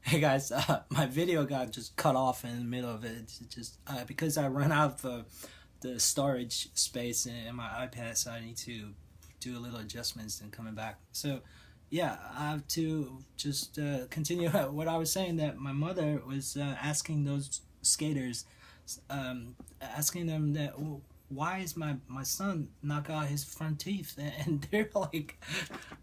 Hey guys, my video got just cut off in the middle of it. It's just because I ran out of the storage space in my iPad, so I need to do a little adjustments and coming back. So, yeah, I have to just continue what I was saying, that my mother was asking those skaters, asking them that, "Well, why is my son knock out his front teeth?" And they're like,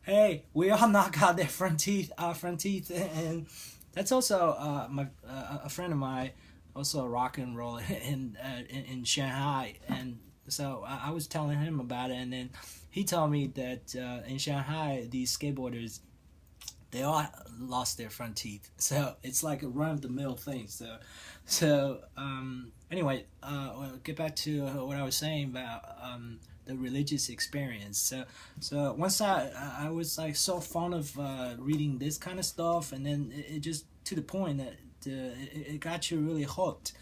"Hey, we all knock out their front teeth, our front teeth," and that's also my a friend of mine, also a rock and roll in Shanghai, and so I was telling him about it, and then he told me that in Shanghai these skateboarders, they all lost their front teeth, so it's like a run of the mill thing. So anyway, get back to what I was saying about the religious experience. So once I was like so fond of reading this kind of stuff, and then it just to the point that it got you really hooked.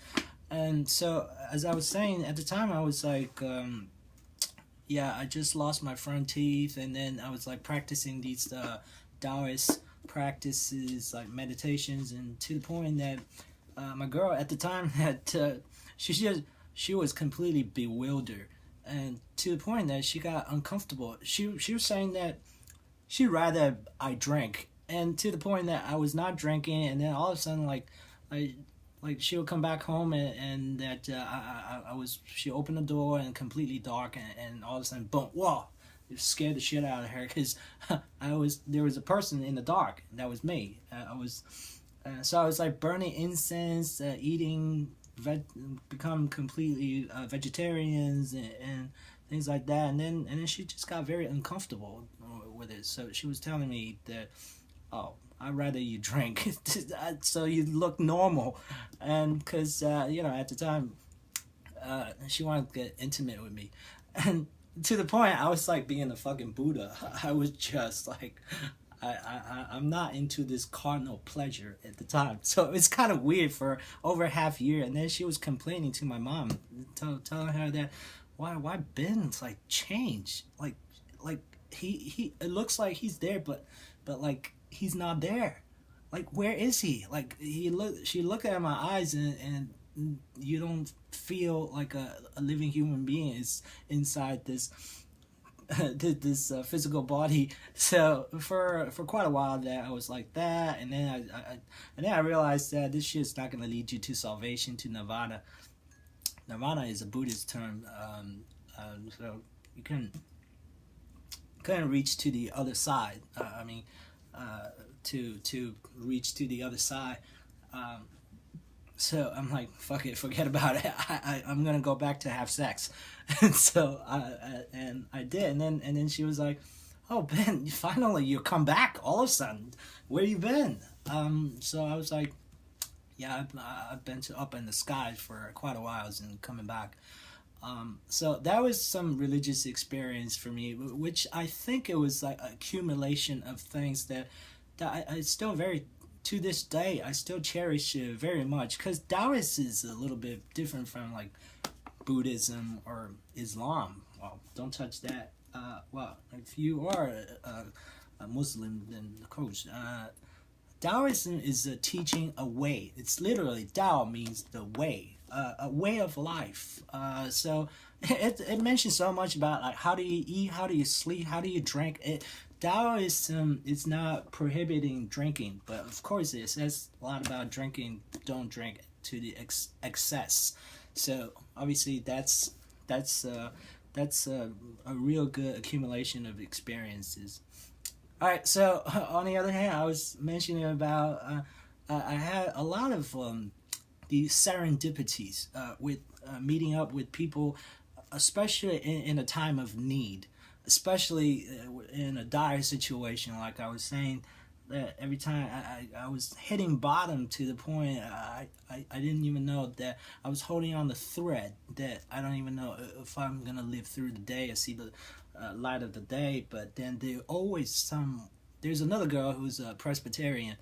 And so as I was saying at the time, I was like. Yeah, I just lost my front teeth, and then I was like practicing these Taoist practices, like meditations, and to the point that my girl at the time had she was completely bewildered, and to the point that she got uncomfortable. She was saying that she'd rather I drank, and to the point that I was not drinking, and then all of a sudden I like she would come back home, and that I was she opened the door and completely dark, and all of a sudden boom, whoa, it scared the shit out of her because I was there was a person in the dark, that was me. I was so I was like burning incense, eating become completely vegetarians, and things like that, and then she just got very uncomfortable with it. So she was telling me that, oh, I'd rather you drink so you look normal. And because, at the time, she wanted to get intimate with me. And to the point, I was like being a fucking Buddha. I was just like, I'm not into this carnal pleasure at the time. So it's kind of weird for over half a year. And then she was complaining to my mom, telling her that, why Ben's like changed? Like he it looks like he's there, but like he's not there. Like where is he? Like she looked at my eyes, and you don't feel like a living human being is inside this physical body. So for quite a while there, I was like that, and then I realized that this shit's not gonna lead you to salvation, to nirvana. Nirvana is a Buddhist term, so you couldn't reach to the other side. To reach to the other side. Um, so I'm like, fuck it, forget about it. I'm gonna go back to have sex, and so I did, and then she was like, "Oh Ben, finally you come back all of a sudden. Where you been?" So I was like, "Yeah, I've been to up in the sky for quite a while and coming back." So that was some religious experience for me, which I think it was like an accumulation of things that I still very to this day I still cherish very much, because Taoist is a little bit different from like Buddhism or Islam. Well, don't touch that. Well, if you are a Muslim, then of course. Taoism is a teaching a way. It's literally Tao means the way, a way of life. So it mentions so much about like how do you eat, how do you sleep, how do you drink. Taoism is not prohibiting drinking, but of course it says a lot about drinking. Don't drink to the excess. So obviously that's a real good accumulation of experiences. All right. So on the other hand, I was mentioning about I had a lot of these serendipities with meeting up with people, especially in a time of need, especially in a dire situation. Like I was saying, that every time I was hitting bottom to the point I didn't even know that I was holding on the thread, that I don't even know if I'm gonna live through the day or see the light of the day. But then there's another girl who's a Presbyterian.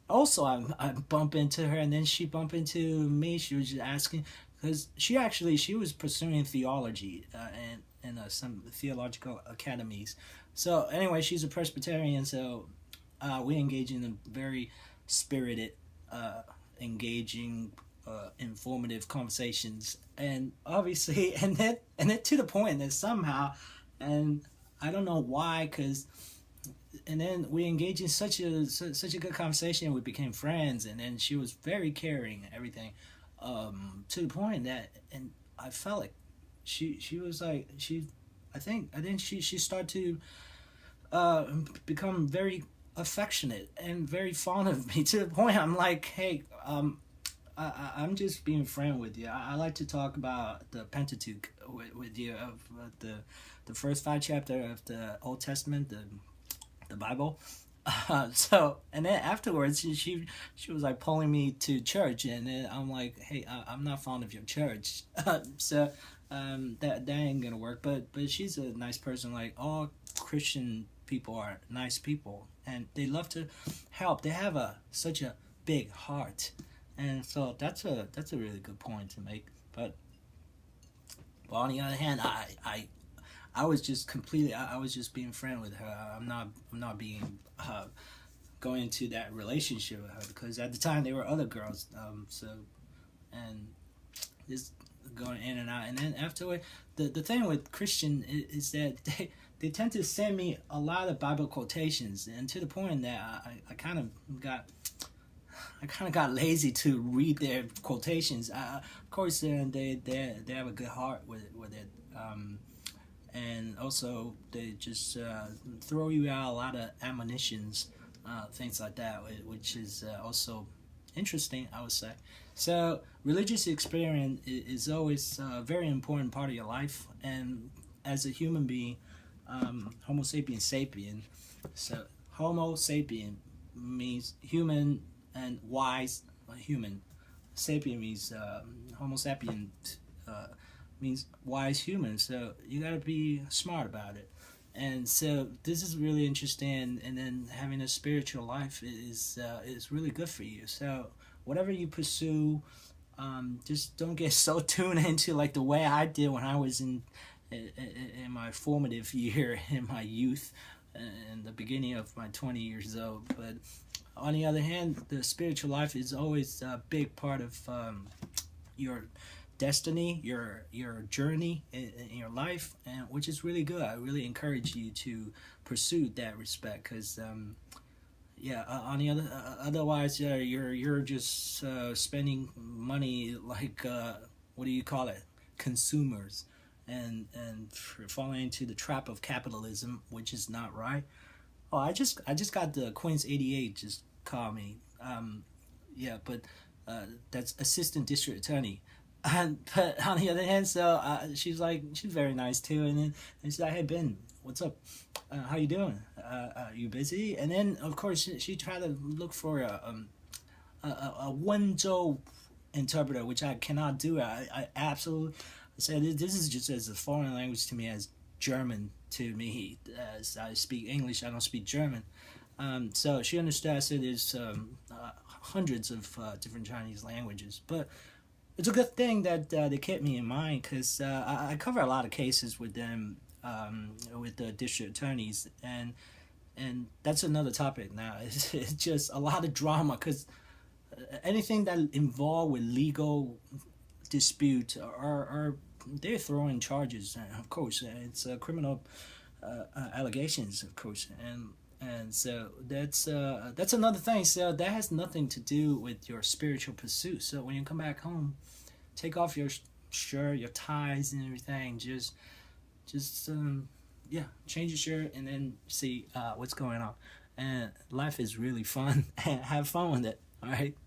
Also, I bump into her, and then she bumped into me. She was just asking, because she was pursuing theology and some theological academies. So anyway, she's a Presbyterian, so we engage in a very spirited engaging, informative conversations, and obviously, and then to the point that somehow, and I don't know why, because and then we engaged in such a good conversation. We became friends, and then she was very caring and everything, to the point that, and I felt like she was like she, I think she started to become very affectionate and very fond of me, to the point I'm like, hey, I'm just being friend with you. I like to talk about the Pentateuch with you, of the first 5 chapter of the Old Testament, the Bible. So, and then afterwards, she was like pulling me to church, and then I'm like, hey, I'm not fond of your church. So that ain't gonna work. But she's a nice person. Like, all Christian people are nice people, and they love to help. They have such a big heart, and so that's a really good point to make. But on the other hand, I was just completely. I was just being friend with her. I'm not being going into that relationship with her, because at the time there were other girls. So, and just going in and out. And then afterward, the thing with Christian is that they tend to send me a lot of Bible quotations, and to the point that I kind of got lazy to read their quotations. Of course, they have a good heart with it. And also they just throw you out a lot of admonitions, things like that, which is also interesting, I would say. So religious experience is always a very important part of your life, and as a human being, Homo sapien sapien. So Homo sapien means human, and wise human. Sapien means Homo sapien. Means wise human, so you got to be smart about it. And so this is really interesting, and then having a spiritual life is really good for you. So whatever you pursue, just don't get so tuned into, like the way I did when I was in my formative year, in my youth, in the beginning of my 20 years old. But on the other hand, the spiritual life is always a big part of your destiny, your journey in your life, and which is really good. I really encourage you to pursue that respect, because on the otherwise, you're just spending money like what do you call it, consumers, and falling into the trap of capitalism, which is not right. Oh, I just got the Queens 88 just called me. But that's assistant district attorney. But on the other hand, so she's very nice too, and then she's like, "Hey Ben, what's up? How you doing? You busy?" And then of course she tried to look for a Wenzhou interpreter, which I cannot do. I absolutely said this is just as a foreign language to me as German to me. As I speak English, I don't speak German. So she understood. I said there's hundreds of different Chinese languages, but it's a good thing that they kept me in mind, because I cover a lot of cases with them, with the district attorneys, and that's another topic now. It's just a lot of drama, because anything that involved with legal dispute are they're throwing charges, of course. It's criminal allegations, of course, and so that's another thing. So that has nothing to do with your spiritual pursuit. So when you come back home, take off your shirt, your ties, and everything. Just change your shirt, and then see what's going on. And life is really fun, and have fun with it. All right.